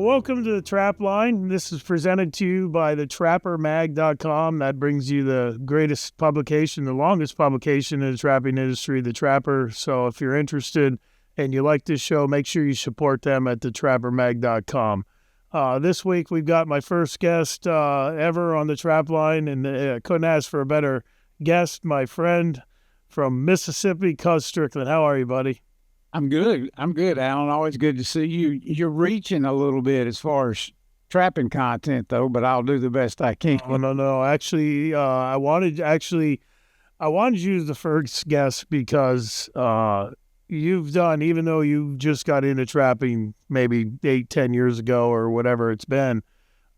Well, welcome to the Trapline. This is presented to you by the trappermag.com. That brings you the greatest publication, the longest publication in the trapping industry, The Trapper. So if you're interested and you like this show, make sure you support them at the trappermag.com. This week we've got my first guest ever on the Trapline, and I couldn't ask for a better guest, my friend from Mississippi, Cuz Strickland. How are you, buddy? I'm good, Alan. Always good to see you. You're reaching a little bit as far as trapping content, though, but I'll do the best I can. No. Actually, I wanted you as the first guest because you've done, even though you just got into trapping maybe 8-10 years ago or whatever it's been,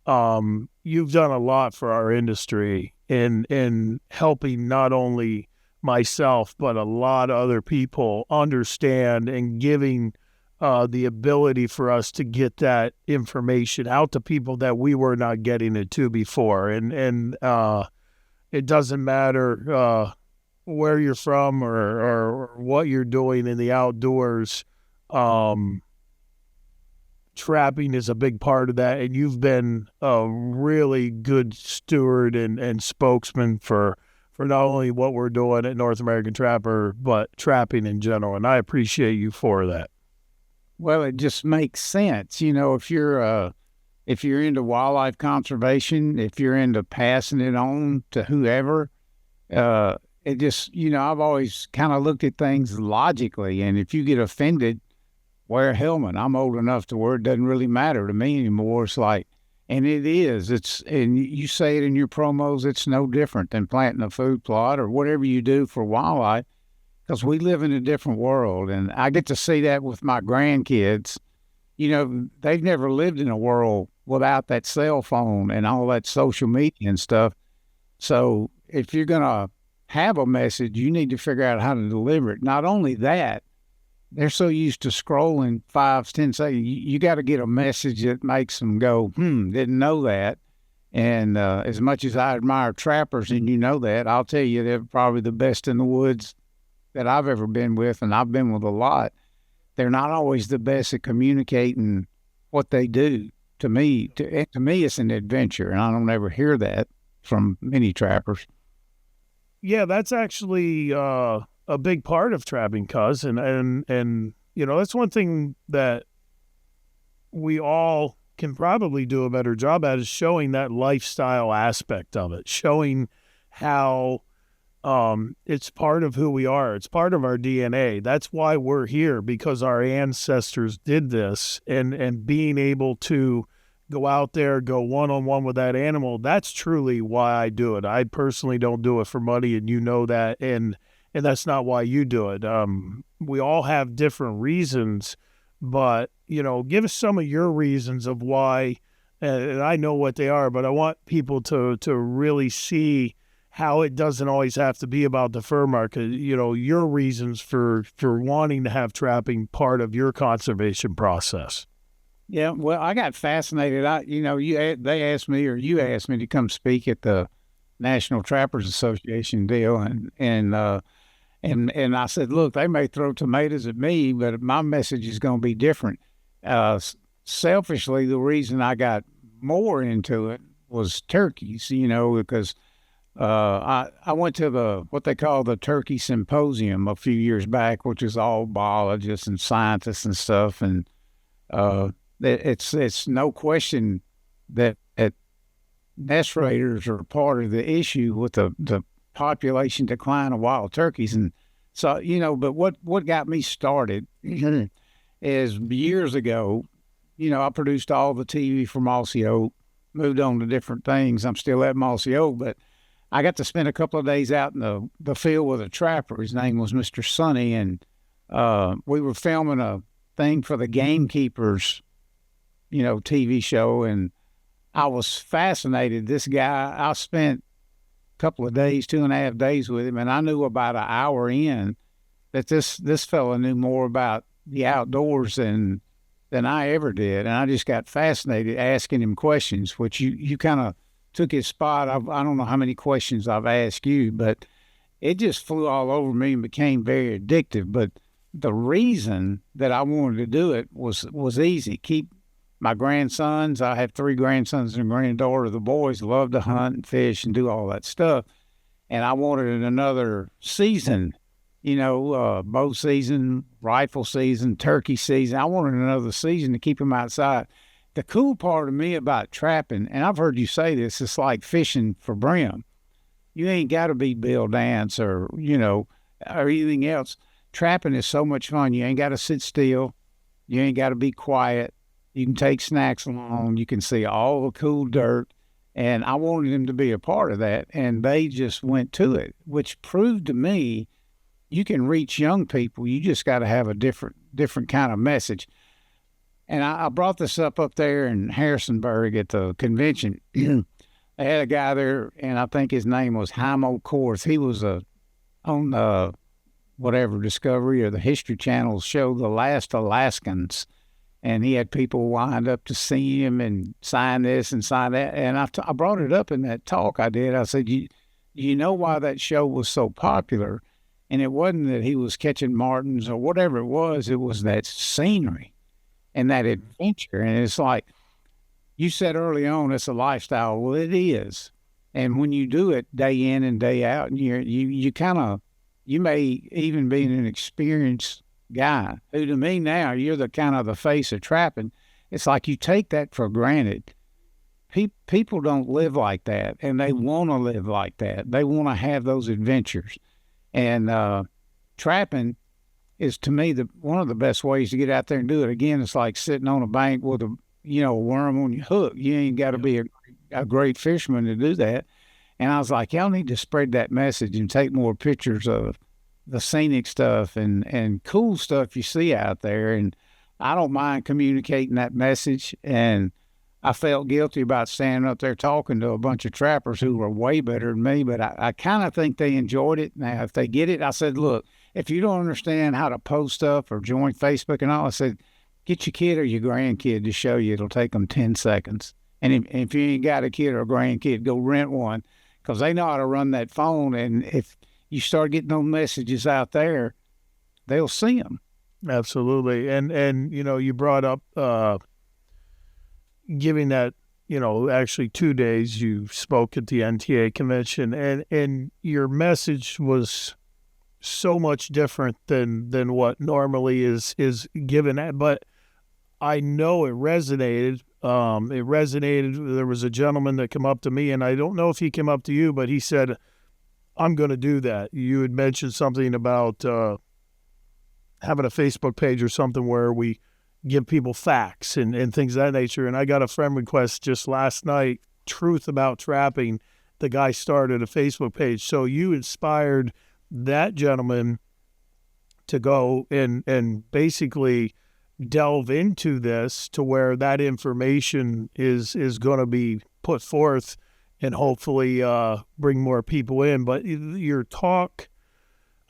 you've done a lot for our industry in helping not only myself, but a lot of other people understand and giving the ability for us to get that information out to people that we were not getting it to before. And it doesn't matter where you're from or what you're doing in the outdoors. Trapping is a big part of that. And you've been a really good steward and spokesman for not only what we're doing at North American Trapper, but trapping in general. And I appreciate you for that. Well, it just makes sense. You know, if you're into wildlife conservation, if you're into passing it on to whoever, it just, I've always kind of looked at things logically. And if you get offended, wear a helmet. I'm old enough to where it doesn't really matter to me anymore. It's like, and it is. And you say it in your promos, it's no different than planting a food plot or whatever you do for wildlife, because we live in a different world. And I get to see that with my grandkids. They've never lived in a world without that cell phone and all that social media and stuff. So if you're going to have a message, you need to figure out how to deliver it. Not only that, they're so used to scrolling 5-10 seconds. You got to get a message that makes them go, didn't know that. And as much as I admire trappers, and that, I'll tell you, they're probably the best in the woods that I've ever been with, and I've been with a lot. They're not always the best at communicating what they do. To me, it's an adventure, and I don't ever hear that from many trappers. Yeah, that's actually a big part of trapping, Cuz, and that's one thing that we all can probably do a better job at, is showing that lifestyle aspect of it, showing how it's part of who we are. It's part of our DNA. That's why we're here, because our ancestors did this, and being able to go out there, go one-on-one with that animal, that's truly why I do it. I personally don't do it for money, and that, and that's not why you do it. We all have different reasons, but, give us some of your reasons of why, and I know what they are, but I want people to really see how it doesn't always have to be about the fur market. Your reasons for wanting to have trapping part of your conservation process. Yeah, well, I got fascinated. They asked me, or you asked me to come speak at the National Trappers Association deal, and I said, look, they may throw tomatoes at me, but my message is going to be different. Selfishly, the reason I got more into it was turkeys, because I went to what they call the Turkey Symposium a few years back, which is all biologists and scientists and stuff. And it's no question that nest raiders are part of the issue with the population decline of wild turkeys. And so, but what got me started is years ago, I produced all the TV for Mossy Oak, moved on to different things. I'm still at Mossy Oak, but I got to spend a couple of days out in the field with a trapper. His name was Mr. Sonny, and we were filming a thing for the Gamekeepers, TV show, and I was fascinated. This guy, I spent couple of days, 2.5 days with him, and I knew about an hour in that this fella knew more about the outdoors than I ever did, and I just got fascinated asking him questions, which you kind of took his spot. I don't know how many questions I've asked you, but it just flew all over me and became very addictive. But the reason that I wanted to do it was easy: keep my grandsons, I have 3 grandsons and a granddaughter. The boys love to hunt and fish and do all that stuff. And I wanted another season, bow season, rifle season, turkey season. I wanted another season to keep them outside. The cool part of me about trapping, and I've heard you say this, it's like fishing for brim. You ain't got to be Bill Dance or anything else. Trapping is so much fun. You ain't got to sit still. You ain't got to be quiet. You can take snacks along. You can see all the cool dirt. And I wanted them to be a part of that. And they just went to it, which proved to me you can reach young people. You just got to have a different kind of message. And I brought this up there in Harrisonburg at the convention. They had a guy there, and I think his name was Jaime Kors. He was on whatever Discovery or the History Channel show, The Last Alaskans. And he had people lined up to see him and sign this and sign that. And I brought it up in that talk I did. I said, you know why that show was so popular? And it wasn't that he was catching martins or whatever it was that scenery and that adventure. And it's like, you said early on, it's a lifestyle. Well, it is. And when you do it day in and day out, and you may even be an experienced guy who, to me now, you're the kind of the face of trapping. It's like you take that for granted. People don't live like that, and they want to live like that. They want to have those adventures. And trapping is, to me, one of the best ways to get out there and do it. Again, it's like sitting on a bank with a worm on your hook. You ain't got to be a great fisherman to do that. And I was like, y'all need to spread that message and take more pictures of the scenic stuff and cool stuff you see out there. And I don't mind communicating that message. And I felt guilty about standing up there talking to a bunch of trappers who were way better than me, but I kind of think they enjoyed it. Now, if they get it, I said, look, if you don't understand how to post stuff or join Facebook and all, I said, get your kid or your grandkid to show you. It'll take them 10 seconds. And if you ain't got a kid or a grandkid, go rent one, because they know how to run that phone. And if you start getting those messages out there, they'll see them. Absolutely. And you brought up giving that, actually 2 days you spoke at the NTA convention, and your message was so much different than what normally is given at, but I know it resonated. There was a gentleman that came up to me, and I don't know if he came up to you, but he said, I'm going to do that. You had mentioned something about having a Facebook page or something where we give people facts and things of that nature. And I got a friend request just last night, Truth About Trapping. The guy started a Facebook page. So you inspired that gentleman to go and basically delve into this to where that information is going to be put forth and hopefully bring more people in. But your talk,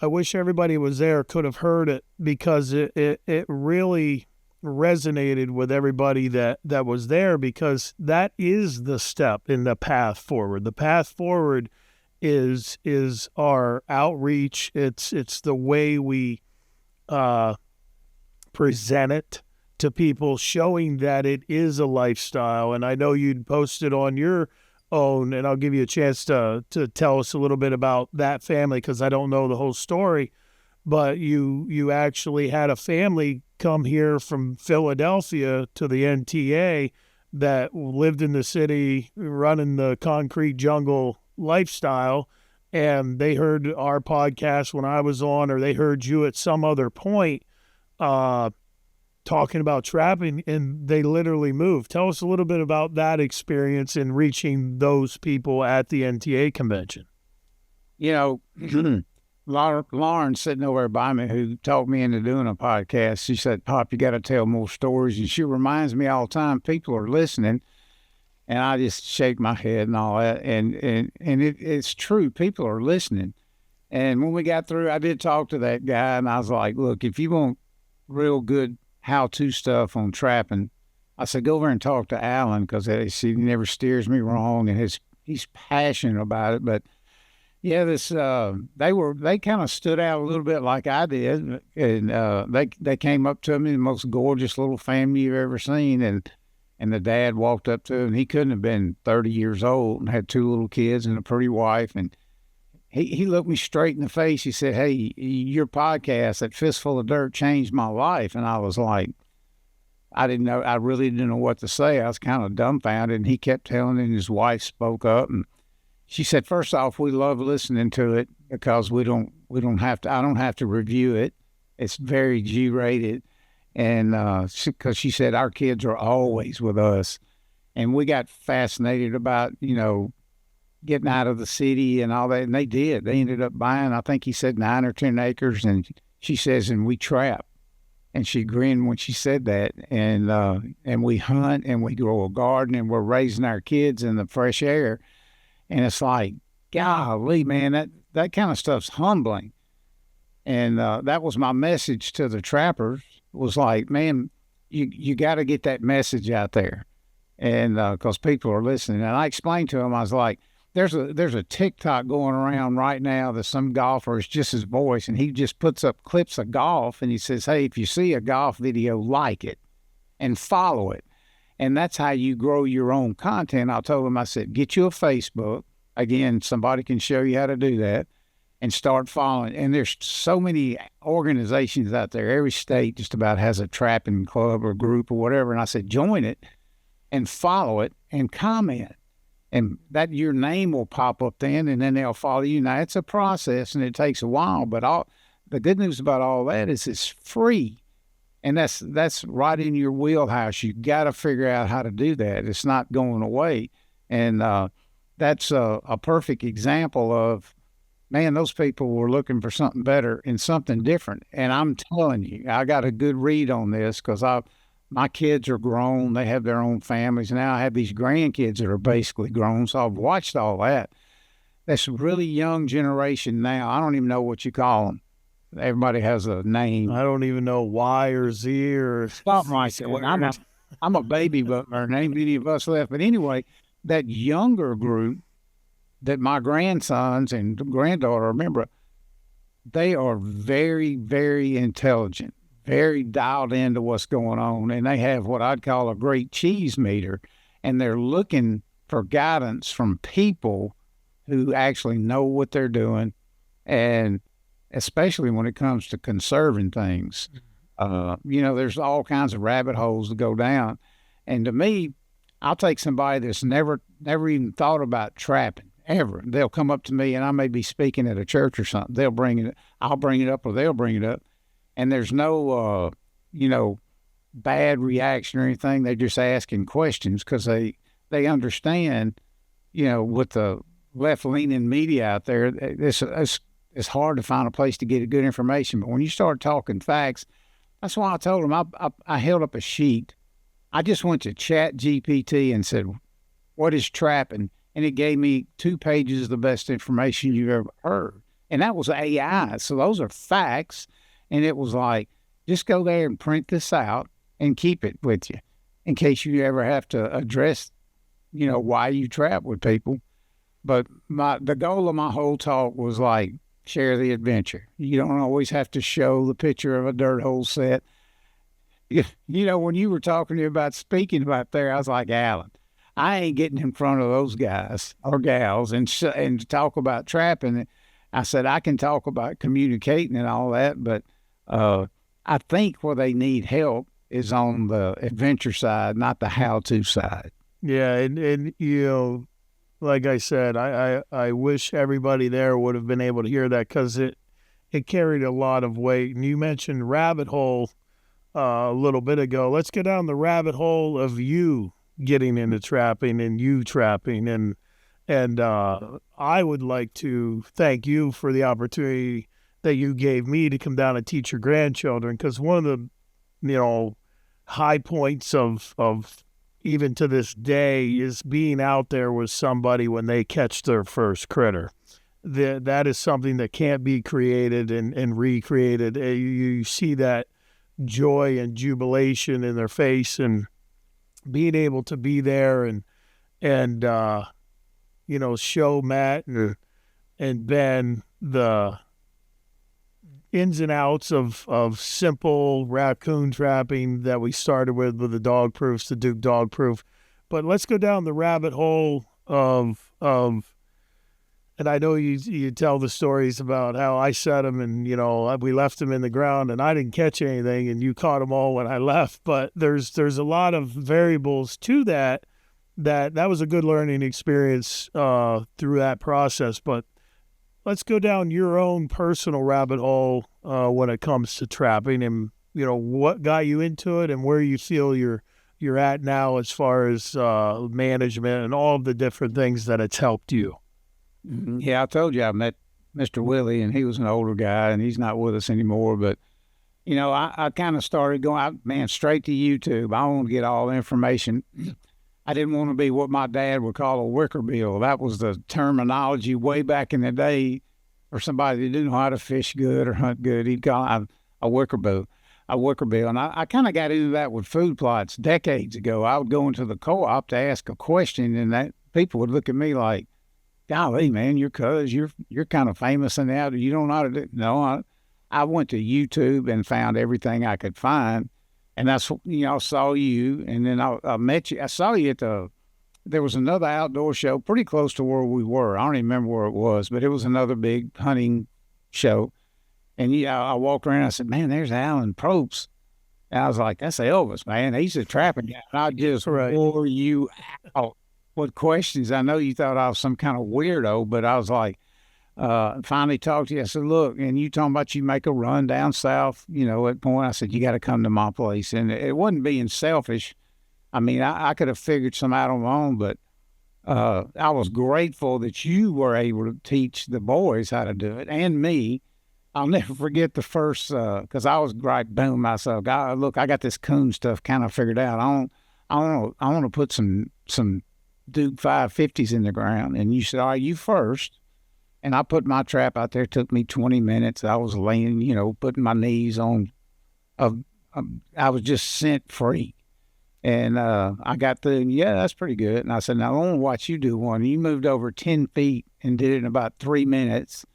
I wish everybody was there, could have heard it, because it really resonated with everybody that was there, because that is the step in the path forward. The path forward is our outreach. It's the way we present it to people, showing that it is a lifestyle. And I know you'd posted on your own, and I'll give you a chance to tell us a little bit about that family, because I don't know the whole story, but you actually had a family come here from Philadelphia to the NTA that lived in the city running the concrete jungle lifestyle, and they heard our podcast when I was on, or they heard you at some other point talking about trapping, and they literally moved. Tell us a little bit about that experience in reaching those people at the NTA convention. Lauren sitting over by me, who talked me into doing a podcast, she said, Pop, you got to tell more stories. And she reminds me all the time, people are listening. And I just shake my head and all that. And it's true. People are listening. And when we got through, I did talk to that guy, and I was like, look, if you want real good how-to stuff on trapping, I said, go over and talk to Alan, because he never steers me wrong, and he's passionate about it. But yeah, they kind of stood out a little bit like I did, and they came up to me, the most gorgeous little family you've ever seen, and And the dad walked up to him. He couldn't have been 30 years old and had 2 little kids and a pretty wife. And he looked me straight in the face. He said, "Hey, your podcast, that Fistful of Dirt, changed my life." And I was like, I didn't know. I really didn't know what to say. I was kind of dumbfounded. And he kept telling it, and his wife spoke up. And she said, "First off, we love listening to it because we don't have to, I don't have to review it. It's very G-rated." And because she said, "Our kids are always with us." And we got fascinated about, getting out of the city and all that. And they did. They ended up buying, I think he said 9 or 10 acres. And she says, "And we trap." And she grinned when she said that. And we hunt and we grow a garden and we're raising our kids in the fresh air. And it's like, golly, man, that kind of stuff's humbling. And that was my message to the trappers, was like, man, you got to get that message out there. And because people are listening. And I explained to them, I was like, there's a TikTok going around right now that some golfer is just his voice, and he just puts up clips of golf, and he says, "Hey, if you see a golf video, like it and follow it." And that's how you grow your own content. I told him, I said, get you a Facebook. Again, somebody can show you how to do that, and start following. And there's so many organizations out there. Every state just about has a trapping club or group or whatever. And I said, join it and follow it and comment. And that your name will pop up then, and then they'll follow you. Now, it's a process, and it takes a while, but the good news about all that is it's free. And that's right in your wheelhouse. You got to figure out how to do that. It's not going away. And that's a perfect example of, man, those people were looking for something better and something different. And I'm telling you, I got a good read on this because my kids are grown. They have their own families. Now I have these grandkids that are basically grown. So I've watched all that. That's really young generation now. I don't even know what you call them. Everybody has a name. I don't even know Y or Z or something like that. I'm a baby boomer, and ain't many of us left. But anyway, that younger group that my grandsons and granddaughter, remember, they are very, very intelligent, very dialed into what's going on. And they have what I'd call a great cheese meter. And they're looking for guidance from people who actually know what they're doing. And especially when it comes to conserving things, there's all kinds of rabbit holes to go down. And to me, I'll take somebody that's never even thought about trapping ever. They'll come up to me, and I may be speaking at a church or something. I'll bring it up, or they'll bring it up. And there's no, bad reaction or anything. They're just asking questions because they understand, with the left-leaning media out there, it's hard to find a place to get good information. But when you start talking facts, that's why I told them, I held up a sheet. I just went to Chat GPT and said, "What is trapping?" And it gave me 2 pages of the best information you've ever heard. And that was AI. So those are facts. And it was like, just go there and print this out and keep it with you in case you ever have to address, why you trap with people. But the goal of my whole talk was like, share the adventure. You don't always have to show the picture of a dirt hole set. When you were talking to me about speaking about there, I was like, Alan, I ain't getting in front of those guys or gals and talk about trapping. I said, I can talk about communicating and all that, but I think where they need help is on the adventure side, not the how-to side. Yeah, and like I said, I wish everybody there would have been able to hear that because it carried a lot of weight. And you mentioned rabbit hole a little bit ago. Let's get down the rabbit hole of you getting into trapping and you trapping. And I would like to thank you for the opportunity that you gave me to come down and teach your grandchildren, because one of the high points of even to this day is being out there with somebody when they catch their first critter. That is something that can't be created and recreated. You see that joy and jubilation in their face, and being able to be there and show Matt and Ben ins and outs of simple raccoon trapping that we started with the dog proofs, the Duke dog proof. But let's go down the rabbit hole of and I know you tell the stories about how I set them and, we left them in the ground and I didn't catch anything and you caught them all when I left. But there's a lot of variables to that was a good learning experience through that process. But let's go down your own personal rabbit hole when it comes to trapping and, what got you into it and where you feel you're at now as far as management and all of the different things that it's helped you. Yeah, I told you I met Mr. Willie, and he was an older guy, and he's not with us anymore. But, I kind of started going out, straight to YouTube. I want to get all the information. I didn't want to be what my dad would call a wickerbill. That was the terminology way back in the day for somebody that didn't know how to fish good or hunt good. He'd call it a wickerbill. And I kind of got into that with food plots decades ago. I would go into the co-op to ask a question, and that people would look at me like, golly, man, you're kind of famous in that. You don't know how to do. No, I went to YouTube and found everything I could find. And that's, I saw you, and then I met you. I saw you there was another outdoor show pretty close to where we were. I don't even remember where it was, but it was another big hunting show. And I walked around, I said, man, there's Alan Probst. And I was like, that's Elvis, man. He's a trapping guy. And I just wore you out with questions. I know you thought I was some kind of weirdo, but I was like, finally talked to you. I said, look, and you talking about you make a run down south, at point. I said, you got to come to my place. And it wasn't being selfish. I mean, I could have figured some out on my own, but I was grateful that you were able to teach the boys how to do it and me. I'll never forget the first, because I was right boom myself. Look, I got this coon stuff kind of figured out. I want to put some Duke 550s in the ground. And you said, all right, you first. And I put my trap out there. It took me 20 minutes. I was laying, putting my knees on. I was just scent free. And I got through, and yeah, that's pretty good. And I said, now I want to watch you do one. And you moved over 10 feet and did it in about 3 minutes.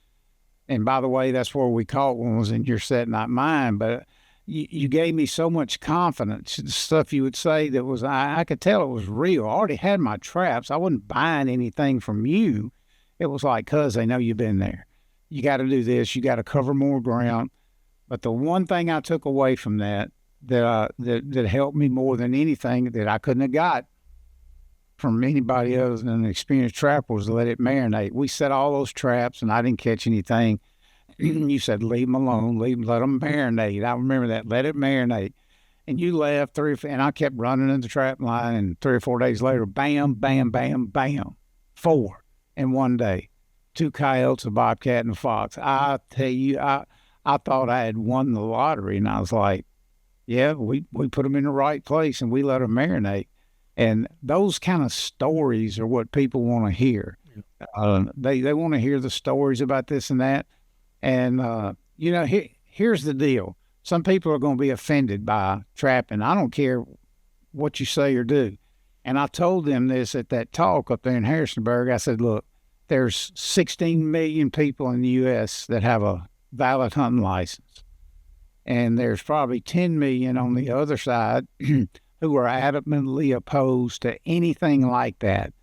And by the way, that's where we caught one, was in your set, not mine. But you gave me so much confidence. The stuff you would say that was, I could tell it was real. I already had my traps. I wasn't buying anything from you. It was like, cuz they know you've been there. You got to do this. You got to cover more ground. But the one thing I took away from that helped me more than anything that I couldn't have got from anybody other than an experienced trapper was to let it marinate. We set all those traps, and I didn't catch anything. You said, leave them alone, let them marinate. I remember that, let it marinate. And you left and I kept running in the trap line, and 3 or 4 days later, bam, bam, bam, bam, 4 in one day. 2 coyotes, a bobcat, and a fox. I tell you, I thought I had won the lottery, and I was like, yeah, we put them in the right place, and we let them marinate. And those kind of stories are what people want to hear. Yeah. They want to hear the stories about this and that. And, here's the deal. Some people are going to be offended by trapping. I don't care what you say or do. And I told them this at that talk up there in Harrisonburg. I said, look, there's 16 million people in the U.S. that have a valid hunting license. And there's probably 10 million on the other side who are adamantly opposed to anything like that.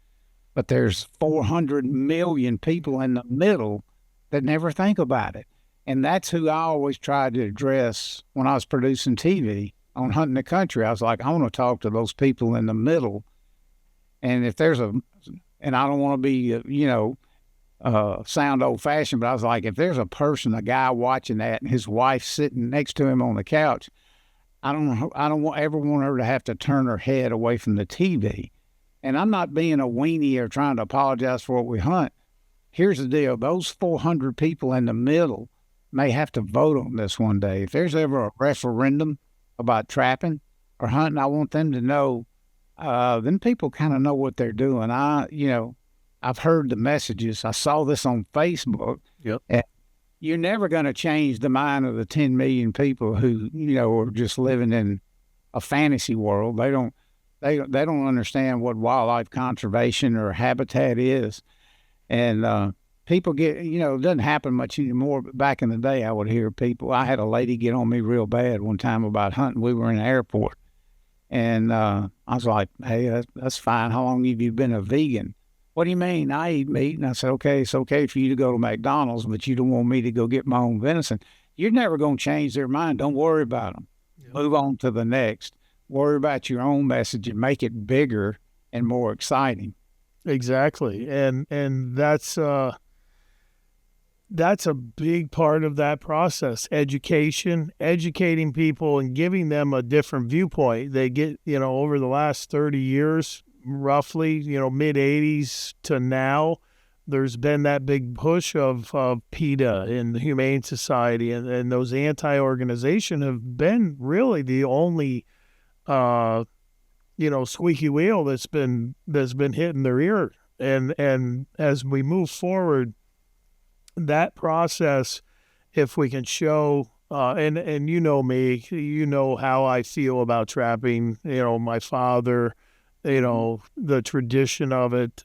But there's 400 million people in the middle that never think about it. And that's who I always tried to address when I was producing TV on Hunting the Country. I was like, I want to talk to those people in the middle. And if there's and I don't want to be, sound old fashioned, but I was like, if there's a guy watching that and his wife sitting next to him on the couch, I don't ever want her to have to turn her head away from the TV. And I'm not being a weenie or trying to apologize for what we hunt. Here's the deal. Those 400 people in the middle may have to vote on this one day. If there's ever a referendum about trapping or hunting, I want them to know, then people kind of know what they're doing. I've heard the messages. I saw this on Facebook. Yep. And you're never going to change the mind of the 10 million people who, are just living in a fantasy world. They don't understand what wildlife conservation or habitat is. And people get, it doesn't happen much anymore. But back in the day, I would hear people. I had a lady get on me real bad one time about hunting. We were in the airport, and I was like, "Hey, that's fine. How long have you been a vegan?" "What do you mean? I eat meat." And I said, "Okay, it's okay for you to go to McDonald's, but you don't want me to go get my own venison. You're never going to change their mind. Don't worry about them. Move on to the next. Worry about your own message and make it bigger and more exciting." Exactly. And that's a big part of that process. Educating people and giving them a different viewpoint. They get, over the last 30 years, roughly, mid 80s to now, there's been that big push of PETA and the Humane Society, and those anti-organization have been really the only squeaky wheel that's been hitting their ear. And as we move forward, that process, if we can show, and me, how I feel about trapping, my father, the tradition of it,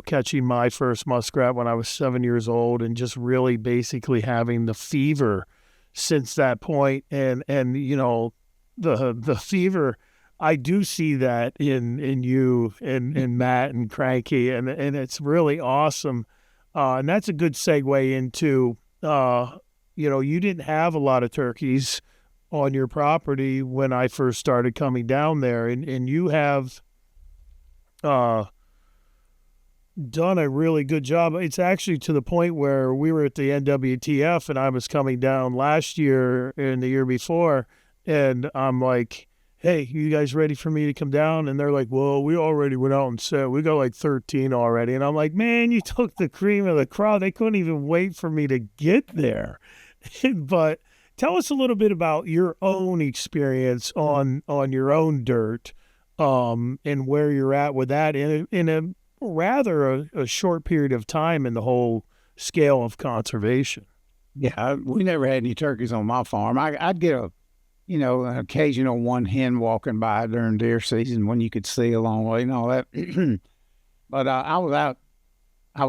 catching my first muskrat when I was 7 years old, and just really basically having the fever since that point. And the fever, I do see that in you and Matt and Cranky, and it's really awesome. And that's a good segue into, you didn't have a lot of turkeys on your property when I first started coming down there, and you have done a really good job. It's actually to the point where we were at the NWTF, and I was coming down last year and the year before, and I'm like, "Hey, you guys ready for me to come down?" And they're like, "Well, we already went out and said we got like 13 already." And I'm like, "Man, you took the cream of the crop. They couldn't even wait for me to get there." But tell us a little bit about your own experience on your own dirt, and where you're at with that in a rather a short period of time in the whole scale of conservation. Yeah, we never had any turkeys on my farm. I'd get an occasional one hen walking by during deer season when you could see a long way and all that. But I was out. I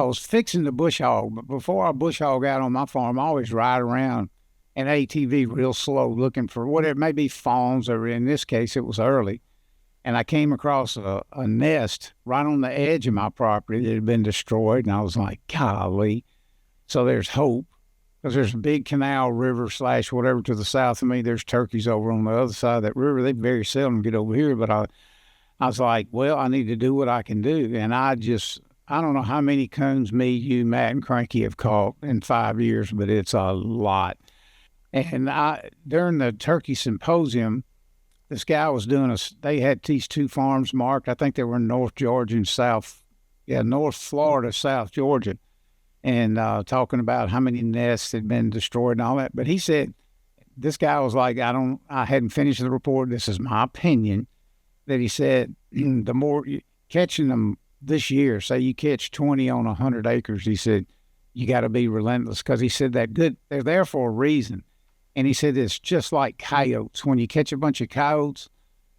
was fixing the bush hog. But before I bush hog out on my farm, I always ride around an ATV real slow, looking for whatever it may be, fawns, or in this case, it was early. And I came across a nest right on the edge of my property that had been destroyed, and I was like, "Golly!" So there's hope. Because there's a big canal, river / whatever to the south of me. There's turkeys over on the other side of that river. They very seldom get over here. But I was like, well, I need to do what I can do. And I don't know how many coons me, you, Matt, and Cranky have caught in 5 years, but it's a lot. And during the turkey symposium, this guy was they had these two farms marked. I think they were in North Georgia and North Florida, South Georgia. And talking about how many nests had been destroyed and all that. But he said, this guy was like, I hadn't finished the report. This is my opinion. That he said, the more catching them this year, say you catch 20 on 100 acres, he said, you got to be relentless. Because he said they're there for a reason. And he said, it's just like coyotes. When you catch a bunch of coyotes,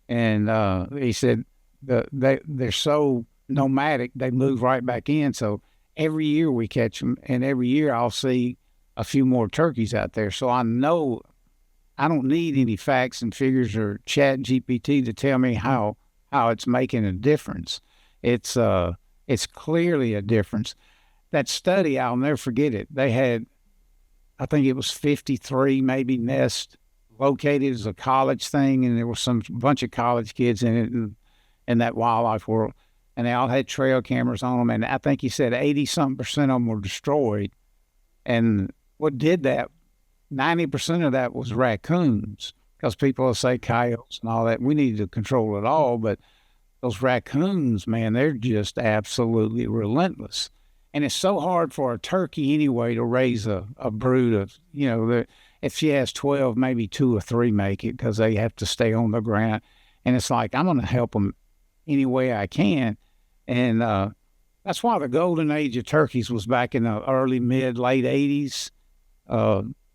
and he said, they're so nomadic, they move right back in. So every year we catch them, and every year I'll see a few more turkeys out there. So I know I don't need any facts and figures or chat GPT to tell me how it's making a difference. It's clearly a difference. That study, I'll never forget it. They had, I think it was 53 maybe nests located as a college thing, and there was some bunch of college kids in it, and in that wildlife world. And they all had trail cameras on them. And I think he said 80-something% of them were destroyed. And what did that, 90% of that was raccoons, because people will say coyotes and all that. We need to control it all. But those raccoons, man, they're just absolutely relentless. And it's so hard for a turkey anyway to raise a brood of, if she has 12, maybe 2 or 3 make it, because they have to stay on the ground. And it's like, I'm going to help them any way I can. And that's why the golden age of turkeys was back in the early, mid, late 80s.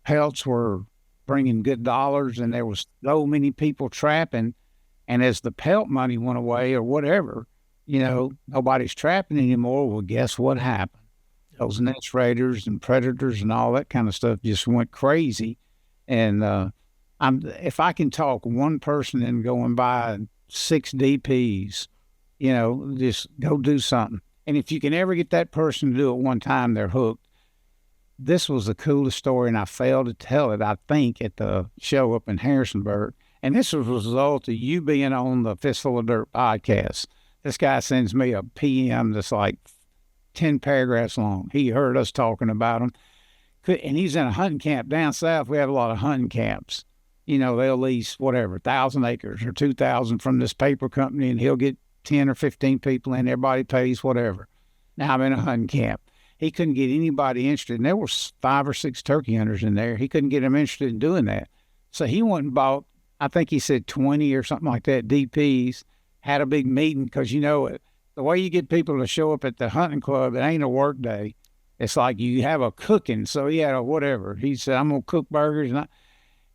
Pelts were bringing good dollars, and there was so many people trapping. And as the pelt money went away or whatever, nobody's trapping anymore. Well, guess what happened? those nest raiders and predators and all that kind of stuff just went crazy. And if I can talk one person into going buy 6 DPs, just go do something. And if you can ever get that person to do it one time, they're hooked. This was the coolest story, and I failed to tell it, I think, at the show up in Harrisonburg. And this was a result of you being on the Fistful of Dirt podcast. This guy sends me a PM that's like 10 paragraphs long. He heard us talking about him. And he's in a hunting camp down south. We have a lot of hunting camps. They'll lease whatever, 1,000 acres or 2,000 from this paper company, and he'll get 10 or 15 people in. Everybody pays whatever. Now I'm in a hunting camp. He couldn't get anybody interested. And there were 5 or 6 turkey hunters in there. He couldn't get them interested in doing that. So he went and bought, I think he said 20 or something like that, DPs, had a big meeting because, the way you get people to show up at the hunting club, it ain't a work day. It's like you have a cooking. So he had a whatever. He said, I'm going to cook burgers.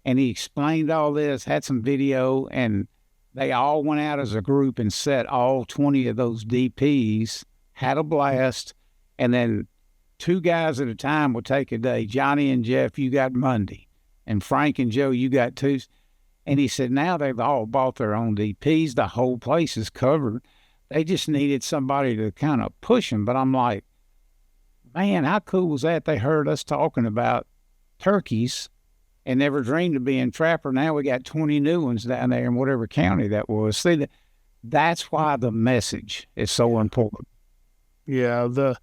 And he explained all this, had some video, and they all went out as a group and set all 20 of those DPs, had a blast, and then 2 guys at a time would take a day. Johnny and Jeff, you got Monday. And Frank and Joe, you got Tuesday. And he said, now they've all bought their own DPs. The whole place is covered. They just needed somebody to kind of push them. But I'm like, man, how cool was that? They heard us talking about turkeys and never dreamed of being trapper. Now we got 20 new ones down there in whatever county that was. See, that's why the message is so important. Yeah, the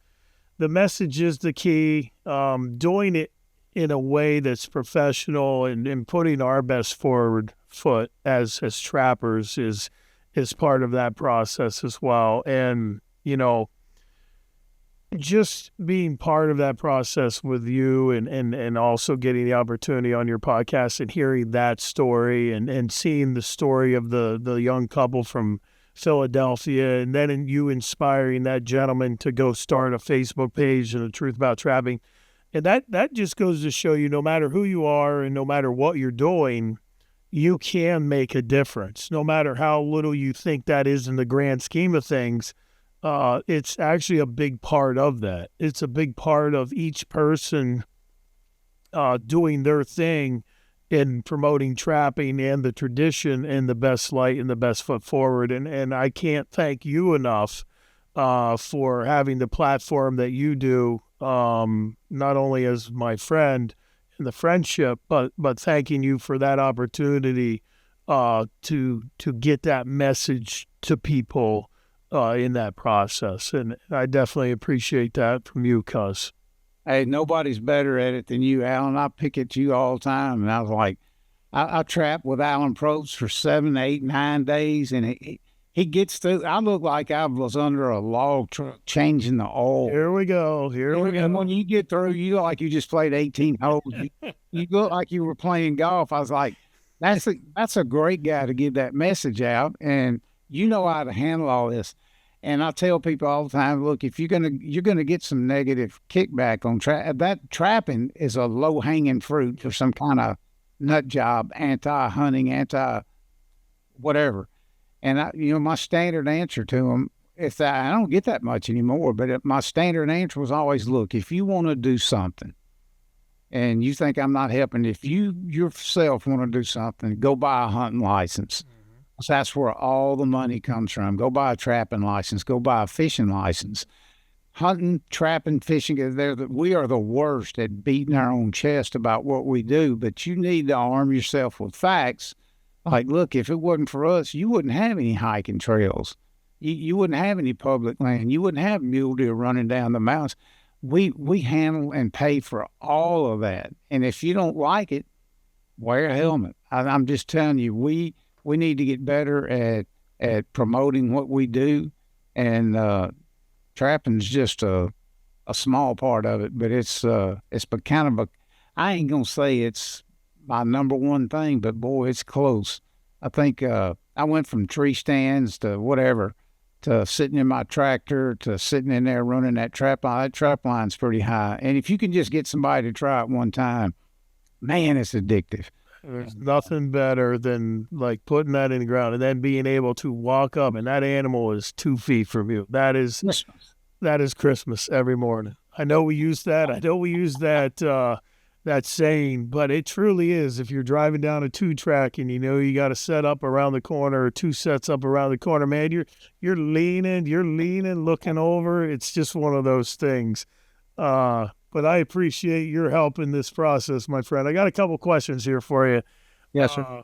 message is the key. Doing it in a way that's professional and putting our best forward foot as trappers is part of that process as well. And, just being part of that process with you and also getting the opportunity on your podcast and hearing that story and seeing the story of the young couple from Philadelphia, and then you inspiring that gentleman to go start a Facebook page and the Truth About Trapping. And that just goes to show you, no matter who you are and no matter what you're doing, you can make a difference. No matter how little you think that is in the grand scheme of things, it's actually a big part of that. It's a big part of each person doing their thing in promoting trapping and the tradition in the best light and the best foot forward. And I can't thank you enough for having the platform that you do, not only as my friend in the friendship, but thanking you for that opportunity to get that message to people in that process. And I definitely appreciate that from you, Cuz. Hey, nobody's better at it than you, Alan. I pick at you all the time. And I was like, I trap with Alan Probst for 7, 8, 9 days. And he gets through. I look like I was under a log truck changing the oil. Here we go. And when you get through, you look like you just played 18 holes. You look like you were playing golf. I was like, that's a great guy to give that message out. And you know how to handle all this. And I tell people all the time, look, if you're gonna get some negative kickback on that trapping is a low hanging fruit for some kind of nut job, anti-hunting, anti-whatever. And my standard answer to them, if I don't get that much anymore, but my standard answer was always, look, if you want to do something and you think I'm not helping, if you yourself want to do something, go buy a hunting license. So that's where all the money comes from. Go buy a trapping license. Go buy a fishing license. Hunting, trapping, fishing, we are the worst at beating our own chest about what we do, but you need to arm yourself with facts. Like, look, if it wasn't for us, you wouldn't have any hiking trails. You wouldn't have any public land. You wouldn't have mule deer running down the mountains. We handle and pay for all of that. And if you don't like it, wear a helmet. I'm just telling you, we need to get better at promoting what we do, and trapping's just a small part of it. But it's kind of I ain't gonna say it's my number one thing, but boy, it's close. I think I went from tree stands to whatever to sitting in my tractor to sitting in there running that trap line. That trap line's pretty high, and if you can just get somebody to try it one time, man, it's addictive. There's nothing better than like putting that in the ground and then being able to walk up and that animal is 2 feet from you. That is Christmas every morning. I know we use that. I know we use that saying, but it truly is. If you're driving down a 2-track and you know you got to set up around the corner or 2 sets up around the corner, man, you're leaning, looking over. It's just one of those things. But I appreciate your help in this process, my friend. I got a couple questions here for you. Yes, sir.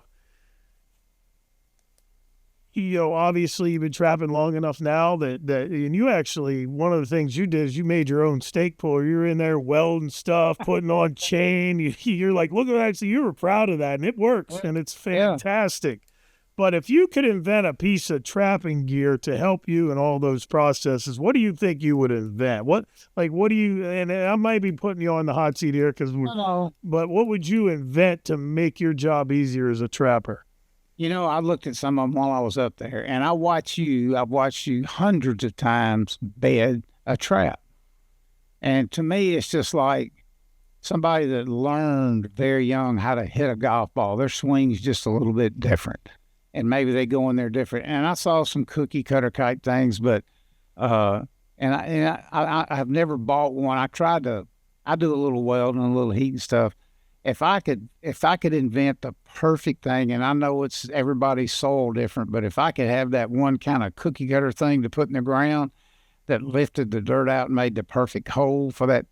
Obviously you've been trapping long enough now and you actually, one of the things you did is you made your own stake puller. You're in there welding stuff, putting on chain. You're like, look at that. So you were proud of that, and it works, and it's fantastic. Yeah. But if you could invent a piece of trapping gear to help you in all those processes, what do you think you would invent? What do you, and I might be putting you on the hot seat here but what would you invent to make your job easier as a trapper? I looked at some of them while I was up there, and I've watched you hundreds of times bed a trap. And to me, it's just like somebody that learned very young how to hit a golf ball. Their swing's just a little bit different, and maybe they go in there different. And I saw some cookie cutter type things, but I've never bought one. I do a little welding, a little heat and stuff. If I could invent the perfect thing, and I know it's everybody's soul different, but if I could have that one kind of cookie cutter thing to put in the ground that lifted the dirt out and made the perfect hole for that,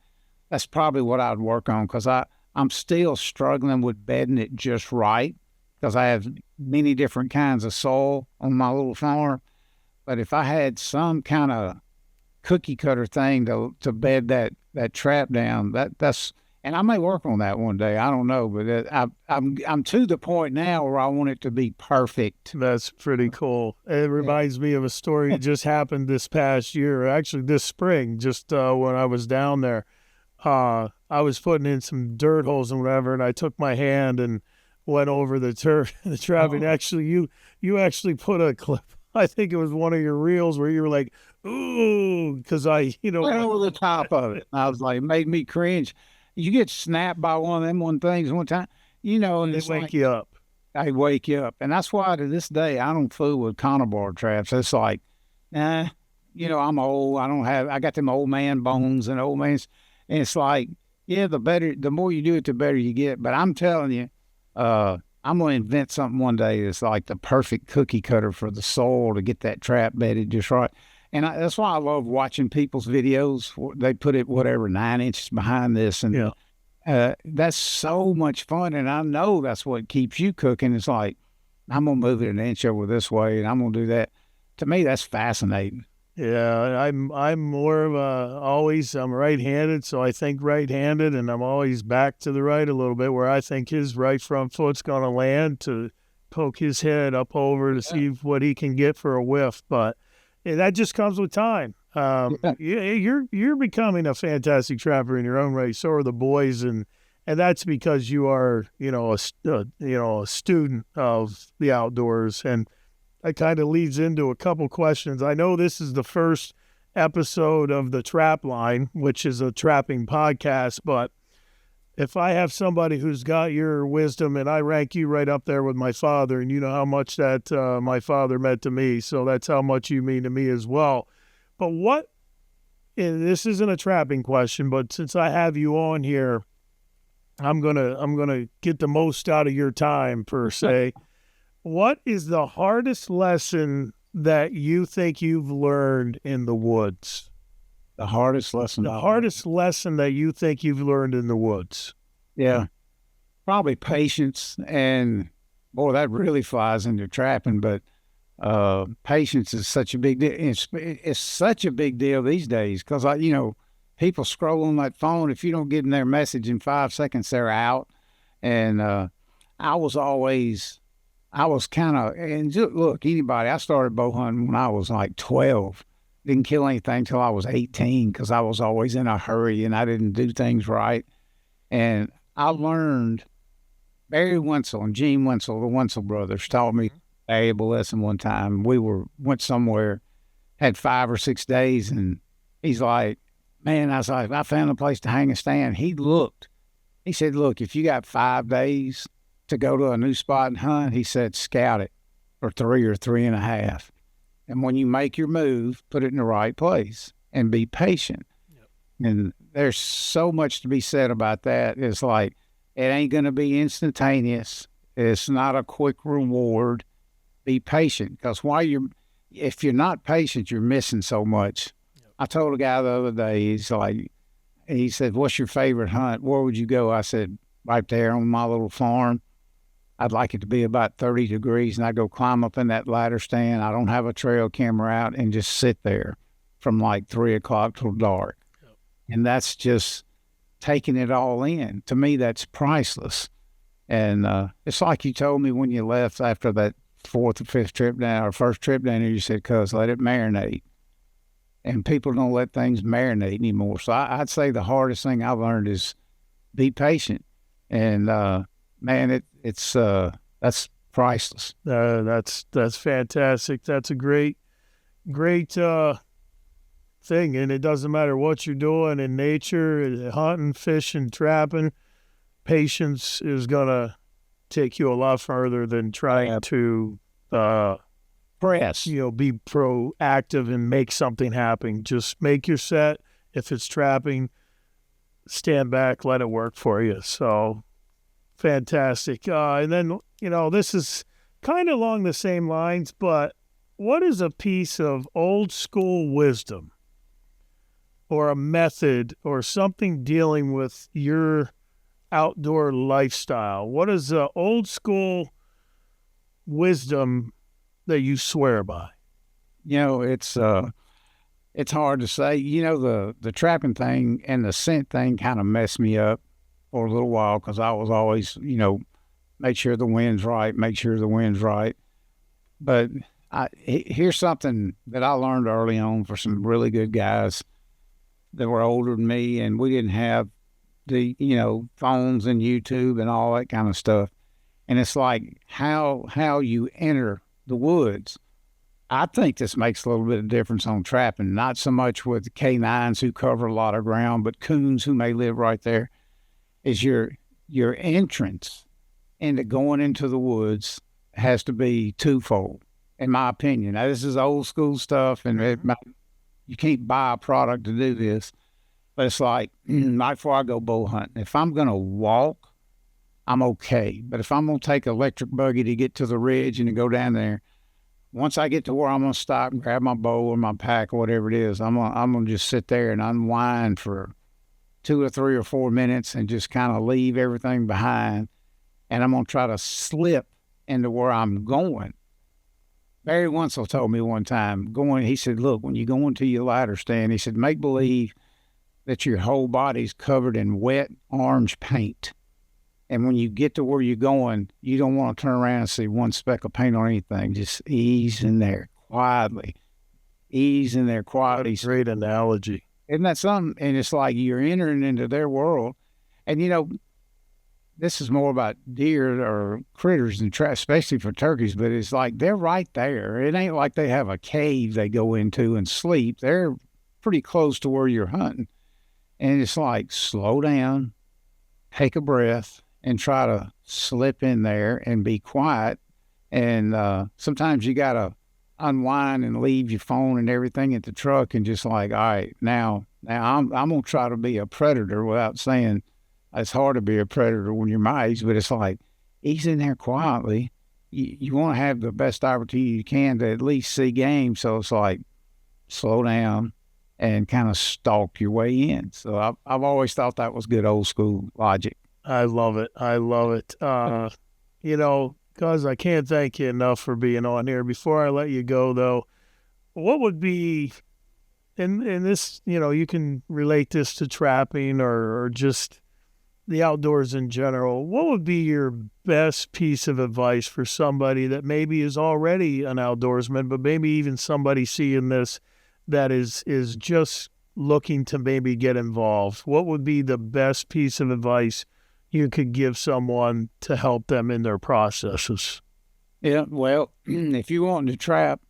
that's probably what I'd work on, because I'm still struggling with bedding it just right, because I have many different kinds of soil on my little farm. But if I had some kind of cookie cutter thing to bed that trap down, that's. And I may work on that one day. I don't know, but I'm to the point now where I want it to be perfect. That's pretty cool. It reminds me of a story that just happened this past year, actually this spring, just when I was down there. I was putting in some dirt holes and whatever, and I took my hand and went over the trap. And actually, you actually put a clip. I think it was one of your reels where you were like, "Ooh," because went over the top of it. I was like, it made me cringe. You get snapped by one of them things one time, and they wake you up. They wake you up. And that's why to this day, I don't fool with counterbar traps. It's like, I'm old. I got them old man bones and old man's. And it's like, the more you do it, the better you get. But I'm telling you, I'm going to invent something one day that's like the perfect cookie cutter for the soul to get that trap bedded just right. And that's why I love watching people's videos. They put it, 9 inches behind this. And that's so much fun. And I know that's what keeps you cooking. It's like, I'm going to move it an inch over this way, and I'm going to do that. To me, that's fascinating. Yeah, I'm more of I'm right-handed, so I think right-handed, and I'm always back to the right a little bit, where I think his right front foot's going to land to poke his head up over to see what he can get for a whiff. But that just comes with time. You're becoming a fantastic trapper in your own right. So are the boys, and that's because you are, a student of the outdoors. And that kind of leads into a couple questions. I know this is the first episode of the Trapline, which is a trapping podcast, but if I have somebody who's got your wisdom, and I rank you right up there with my father, and you know how much that my father meant to me, so that's how much you mean to me as well. But and this isn't a trapping question, but since I have you on here, I'm gonna get the most out of your time, per se. What is the hardest lesson that you think you've learned in the woods? The hardest lesson? The hardest lesson that you think you've learned in the woods? Yeah. Probably patience. And, boy, that really flies into trapping. But patience is such a big deal. It's such a big deal these days because, people scroll on that phone. If you don't get in their message in 5 seconds, they're out. And I was kind of, and look, I started bow hunting when I was like 12. Didn't kill anything until I was 18 because I was always in a hurry and I didn't do things right. And I learned Barry Wenzel and Gene Wenzel, the Wenzel brothers, taught me a valuable lesson one time. We went somewhere, had 5 or 6 days, and he's like, man, I was like, I found a place to hang a stand. He said, look, if you got 5 days to go to a new spot and hunt, he said, scout it for 3 or 3.5. And when you make your move, put it in the right place and be patient. Yep. And there's so much to be said about that. It's like it ain't going to be instantaneous. It's not a quick reward. Be patient, because if you're not patient, you're missing so much. Yep. I told a guy the other day, he said, "What's your favorite hunt? Where would you go?" I said, "Right there on my little farm. I'd like it to be about 30 degrees, and I'd go climb up in that ladder stand. I don't have a trail camera out, and just sit there from like 3 o'clock till dark." Yep. And that's just taking it all in. To me, that's priceless. And it's like you told me when you left after that fourth or fifth trip down, or first trip down there, you said, "Cuz, let it marinate." And people don't let things marinate anymore. So I'd say the hardest thing I've learned is be patient. And man, that's priceless. That's fantastic. That's a great thing. And it doesn't matter what you're doing in nature, hunting, fishing, trapping. Patience is gonna take you a lot further than trying to press. Be proactive and make something happen. Just make your set. If it's trapping, stand back, let it work for you. So fantastic. And then, this is kind of along the same lines, but what is a piece of old school wisdom or a method or something dealing with your outdoor lifestyle? What is the old school wisdom that you swear by? It's hard to say. The trapping thing and the scent thing kind of messed me up for a little while, because I was always, make sure the wind's right. But here's something that I learned early on for some really good guys that were older than me, and we didn't have the, phones and YouTube and all that kind of stuff. And it's like how you enter the woods. I think this makes a little bit of difference on trapping, not so much with canines who cover a lot of ground, but coons who may live right there, is your entrance into going into the woods has to be twofold, in my opinion. Now, this is old school stuff, and you can't buy a product to do this. But it's like, right before I go bow hunting, if I'm going to walk, I'm okay. But if I'm going to take an electric buggy to get to the ridge and to go down there, once I get to where I'm going to stop and grab my bow or my pack or whatever it is, I'm going to just sit there and unwind for 2 or 3 or 4 minutes and just kind of leave everything behind. And I'm going to try to slip into where I'm going. Barry Winslow told me one time, he said, "Look, when you go into your ladder stand," he said, "make believe that your whole body's covered in wet orange paint. And when you get to where you're going, you don't want to turn around and see one speck of paint on anything. Just ease in there quietly. Ease in there quietly." Great analogy. Isn't that something? And it's like you're entering into their world. And, this is more about deer or critters and especially for turkeys, but it's like they're right there. It ain't like they have a cave they go into and sleep. They're pretty close to where you're hunting. And it's like, slow down, take a breath, and try to slip in there and be quiet. And sometimes you got to unwind and leave your phone and everything at the truck and just like, all right, now I'm going to try to be a predator, without saying it's hard to be a predator when you're my age, but it's like, ease in there quietly. You want to have the best opportunity you can to at least see game. So it's like, slow down and kind of stalk your way in. So I've always thought that was good old school logic. I love it. Cuz I can't thank you enough for being on here. Before I let you go, though, what would be, and this, you can relate this to trapping or just the outdoors in general, what would be your best piece of advice for somebody that maybe is already an outdoorsman, but maybe even somebody seeing this that is just looking to maybe get involved? What would be the best piece of advice you could give someone to help them in their processes? Yeah, well, if you want to trap,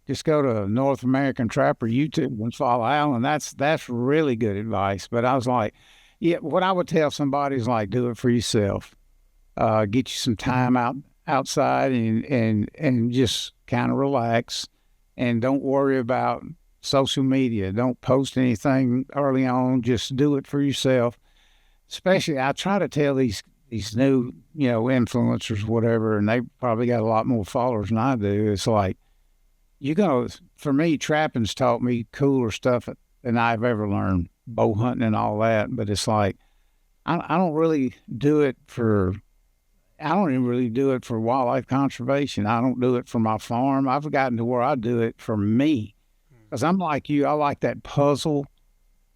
just go to North American Trapper YouTube and follow Alan. That's really good advice. But I was like, yeah, what I would tell somebody is like, do it for yourself. Get you some time outside and just kind of relax, and don't worry about social media. Don't post anything early on. Just do it for yourself. Especially, I try to tell these new, influencers, whatever, and they probably got a lot more followers than I do. It's like, for me, trapping's taught me cooler stuff than I've ever learned, bow hunting and all that. But it's like, I don't really do it for, I don't even really do it for wildlife conservation. I don't do it for my farm. I've gotten to where I do it for me. Because I'm like you, I like that puzzle.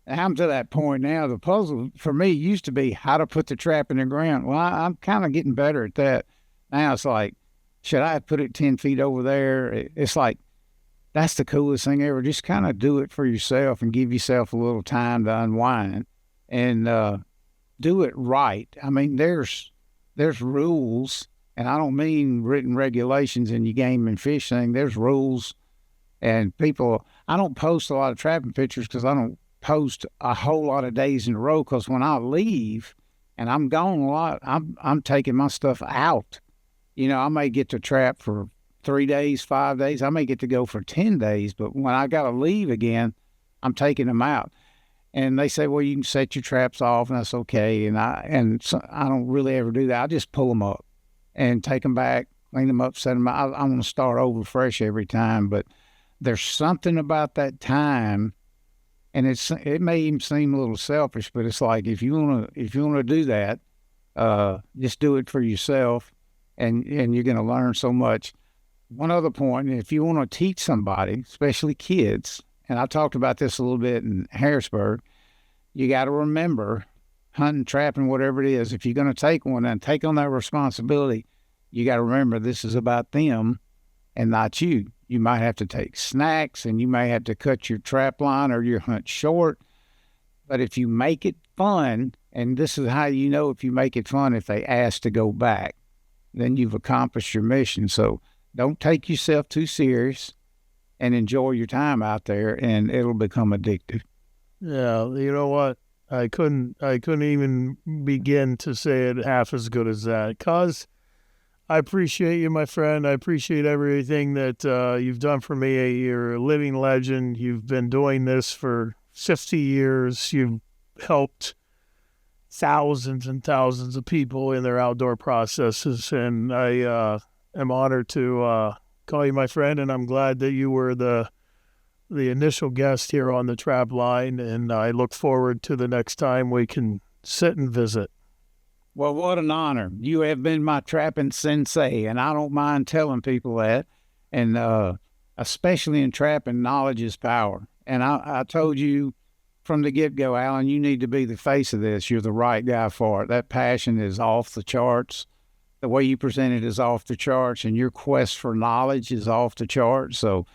And I'm to that point now. The puzzle for me used to be how to put the trap in the ground. Well, I'm kind of getting better at that. Now it's like, should I put it 10 feet over there? It's like, that's the coolest thing ever. Just kind of do it for yourself and give yourself a little time to unwind and do it right. I mean, there's rules, and I don't mean written regulations in your game and fish thing. There's rules, and people, I don't post a lot of trapping pictures because I don't post a whole lot of days in a row, because when I leave and I'm gone a lot, I'm taking my stuff out. I may get to trap for 3 days, 5 days. I may get to go for 10 days, but when I got to leave again, I'm taking them out. And they say, well, you can set your traps off, and that's okay. And I don't really ever do that. I just pull them up and take them back, clean them up, set them out. I want to start over fresh every time, but there's something about that time. And it may even seem a little selfish, but it's like, if you want to do that, just do it for yourself, and you're going to learn so much. One other point, if you want to teach somebody, especially kids, and I talked about this a little bit in Harrisburg, you got to remember, hunting, trapping, whatever it is, if you're going to take one and take on that responsibility, you got to remember this is about them and not you. You might have to take snacks, and you may have to cut your trap line or your hunt short. But if you make it fun, and this is how you know if you make it fun, if they ask to go back, then you've accomplished your mission. So don't take yourself too serious, and enjoy your time out there, and it'll become addictive. Yeah, you know what? I couldn't even begin to say it half as good as that. Cuz I appreciate you, my friend. I appreciate everything that you've done for me. You're a living legend. You've been doing this for 50 years. You've helped thousands and thousands of people in their outdoor processes, and I am honored to call you my friend, and I'm glad that you were the initial guest here on the Trapline, and I look forward to the next time we can sit and visit. Well, what an honor. You have been my trapping sensei, and I don't mind telling people that. And especially in trapping, knowledge is power. And I told you from the get-go, Alan, you need to be the face of this. You're the right guy for it. That passion is off the charts. The way you present it is off the charts, and your quest for knowledge is off the charts. So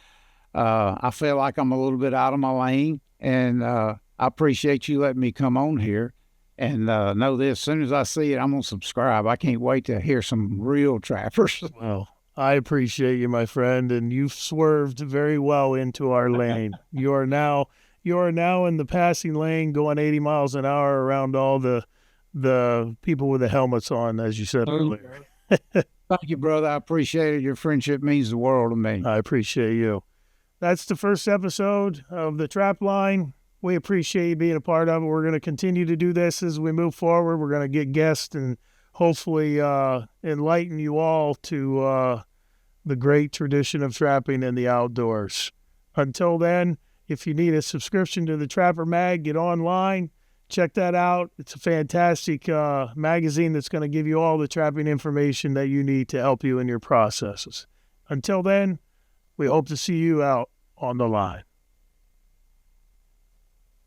I feel like I'm a little bit out of my lane, and I appreciate you letting me come on here. And know this, as soon as I see it, I'm going to subscribe. I can't wait to hear some real trappers. Well, I appreciate you, my friend, and you've swerved very well into our lane. You are now in the passing lane, going 80 miles an hour around all the people with the helmets on, as you said earlier. Thank you, brother. I appreciate it. Your friendship means the world to me. I appreciate you. That's the first episode of the Trapline. We appreciate you being a part of it. We're going to continue to do this as we move forward. We're going to get guests and hopefully enlighten you all to the great tradition of trapping in the outdoors. Until then, if you need a subscription to the Trapper Mag, get online, check that out. It's a fantastic magazine that's going to give you all the trapping information that you need to help you in your processes. Until then, we hope to see you out on the line.